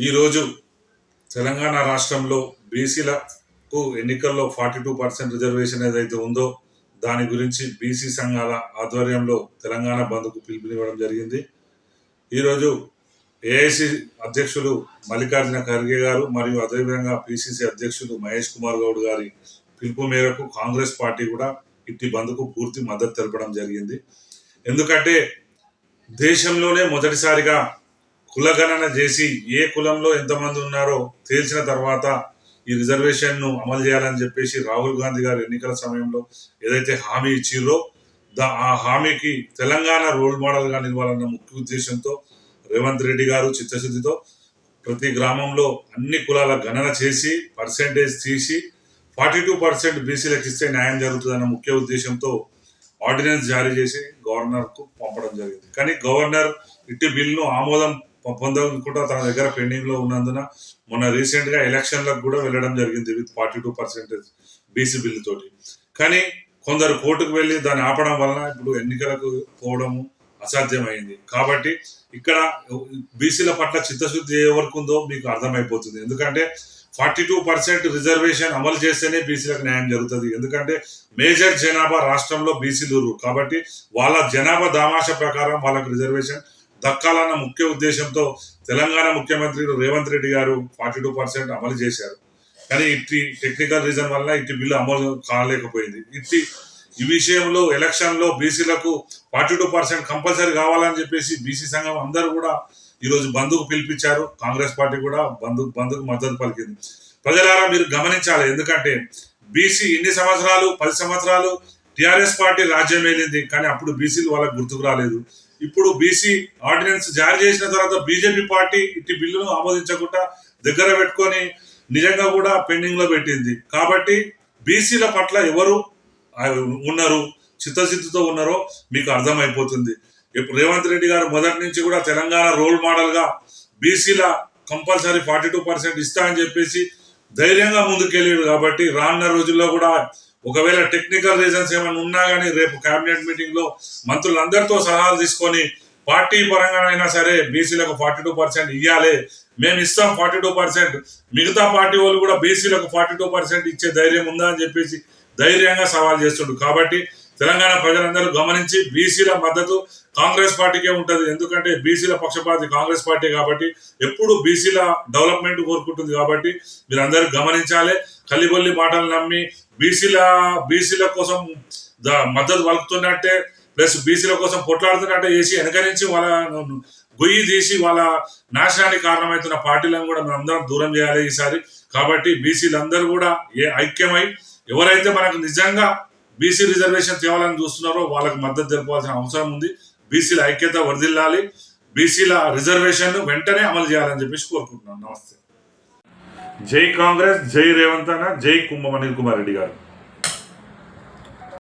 ఈరోజు తెలంగాణ రాష్ట్రంలో బీసీలకు ఎన్నికల్లో 42% రిజర్వేషన్ ఏదైతే ఉందో దాని గురించి బీసీ సంఘాల ఆధ్వర్యంలో తెలంగాణ బంద్కు పిలుపునివ్వడం జరిగింది. ఈరోజు ఏఐసి అధ్యక్షులు మల్లికార్జున ఖర్గే గారు మరియు అదేవిధంగా పిసిసి అధ్యక్షులు మహేష్ కుమార్ గౌడ్ గారి పిలుపు మేరకు కాంగ్రెస్ పార్టీ కూడా ఇట్టి బంద్కు పూర్తి మద్దతు తెలపడం జరిగింది. ఎందుకంటే దేశంలోనే మొదటిసారిగా కులగణన చేసి ఏ కులంలో ఎంతమంది ఉన్నారో తేల్చిన తర్వాత ఈ రిజర్వేషన్ను అమలు చేయాలని చెప్పేసి రాహుల్ గాంధీ గారు ఎన్నికల సమయంలో ఏదైతే హామీ ఇచ్చిర్రో ఆ హామీకి తెలంగాణ రోల్ మోడల్గా నిలవాలన్న ముఖ్య ఉద్దేశంతో రేవంత్ రెడ్డి గారు చిత్తశుద్ధితో ప్రతి గ్రామంలో అన్ని కులాల గణన చేసి పర్సెంటేజ్ తీసి 42% బీసీలకు ఇస్తే న్యాయం జరుగుతుందన్న ముఖ్య ఉద్దేశంతో ఆర్డినెన్స్ జారీ చేసి గవర్నర్కు పంపడం జరిగింది. కానీ గవర్నర్ ఇట్టి బిల్లును ఆమోదం పొందకుండా తన దగ్గర పెండింగ్ లో ఉన్నందున మొన్న రీసెంట్ గా ఎలక్షన్లకు కూడా వెళ్ళడం జరిగింది విత్ 42% బీసీ బిల్లు తోటి. కానీ కొందరు కోర్టుకు వెళ్ళి దాన్ని ఆపడం వలన ఇప్పుడు ఎన్నికలకు పోవడము అసాధ్యమైంది. కాబట్టి ఇక్కడ బీసీల పట్ల చిత్తశుద్ధి ఏ వరకు ఉందో మీకు అర్థమైపోతుంది. ఎందుకంటే 42% రిజర్వేషన్ అమలు చేస్తేనే బీసీలకు న్యాయం జరుగుతుంది. ఎందుకంటే మేజర్ జనాభా రాష్ట్రంలో బీసీలు కాబట్టి వాళ్ళ జనాభా దామాష ప్రకారం వాళ్ళకి రిజర్వేషన్ దక్కాలన్న ముఖ్య ఉద్దేశంతో తెలంగాణ ముఖ్యమంత్రి రేవంత్ రెడ్డి గారు 42% అమలు చేశారు. కానీ ఇట్టి టెక్నికల్ రీజన్ వల్ల ఇట్టి బిల్లు అమలు కాలేకపోయింది. ఈ విషయంలో ఎలక్షన్ లో బీసీలకు 42% కంపల్సరీ కావాలని చెప్పేసి బీసీ సంఘం అందరూ కూడా ఈరోజు బంద్కు పిలిపించారు. కాంగ్రెస్ పార్టీ కూడా బంద్కు మద్దతు పలికింది. ప్రజలారా మీరు గమనించాలి. ఎందుకంటే బీసీ ఇన్ని సంవత్సరాలు 10 సంవత్సరాలు టిఆర్ఎస్ పార్టీ రాజ్యం వెళ్ళింది, కానీ అప్పుడు బీసీలు వాళ్ళకు గుర్తుకు రాలేదు. ఇప్పుడు బీసీ ఆర్డినెన్స్ జారీ చేసిన తర్వాత బీజేపీ పార్టీ ఇట్టి బిల్లును ఆమోదించకుండా దగ్గర పెట్టుకొని నిజంగా కూడా పెండింగ్ లో పెట్టింది. కాబట్టి బీసీల పట్ల ఎవరు ఉన్నారు, చిత్తశుద్ధితో ఉన్నారో మీకు అర్థమైపోతుంది. రేవంత్ రెడ్డి గారు మొదటి నుంచి కూడా తెలంగాణ రోల్ మోడల్ గా బీసీల కంపల్సరీ 42% ఇస్తా అని చెప్పేసి ధైర్యంగా ముందుకెళ్ళాడు. కాబట్టి రానున్న రోజుల్లో కూడా ఒకవేళ టెక్నికల్ రీజన్స్ ఏమైనా ఉన్నా కానీ రేపు కేబినెట్ మీటింగ్ లో మంత్రులందరితో సలహాలు తీసుకొని పార్టీ పరంగా అయినా సరే బీసీలకు 42% ఇవ్వాలి, మేము ఇస్తాం 42%, మిగతా పార్టీ వాళ్ళు కూడా బీసీలకు 42% ఇచ్చే ధైర్యం ఉందా అని చెప్పేసి ధైర్యంగా సవాల్ చేస్తుండ్రు. కాబట్టి తెలంగాణ ప్రజలందరూ గమనించి బీసీల మద్దతు కాంగ్రెస్ పార్టీకే ఉంటుంది. ఎందుకంటే బీసీల పక్షపాతి కాంగ్రెస్ పార్టీ కాబట్టి ఎప్పుడు బీసీల డెవలప్మెంట్ కోరుకుంటుంది. కాబట్టి మీరందరూ గమనించాలి. కలిబొల్లి మాటలు నమ్మి బీసీల కోసం మద్దతు పలుకుతున్నట్టే ప్లస్ బీసీల కోసం పొట్లాడుతున్నట్టే చేసి వెనక నుంచి వాళ్ళ గొయ్యి తీసి వాళ్ళ నాశనానికి కారణమవుతున్న పార్టీలను కూడా మనం అందరం దూరం చేయాలి ఈసారి. కాబట్టి బీసీలందరూ కూడా ఐక్యమై ఎవరైతే మనకు నిజంగా బీసీ రిజర్వేషన్ తేవాలని చూస్తున్నారో వాళ్ళకి మద్దతు తెలపాల్సిన అవసరం ఉంది. బీసీల ఐక్యత వర్ధిల్లాలి, బీసీల రిజర్వేషన్ వెంటనే అమలు చేయాలని చెప్పేసి కోరుకుంటున్నాను. నమస్తే. జై కాంగ్రెస్, జై రేవంత్ అన్న, జై అనిల్ కుమార్ రెడ్డి గారు.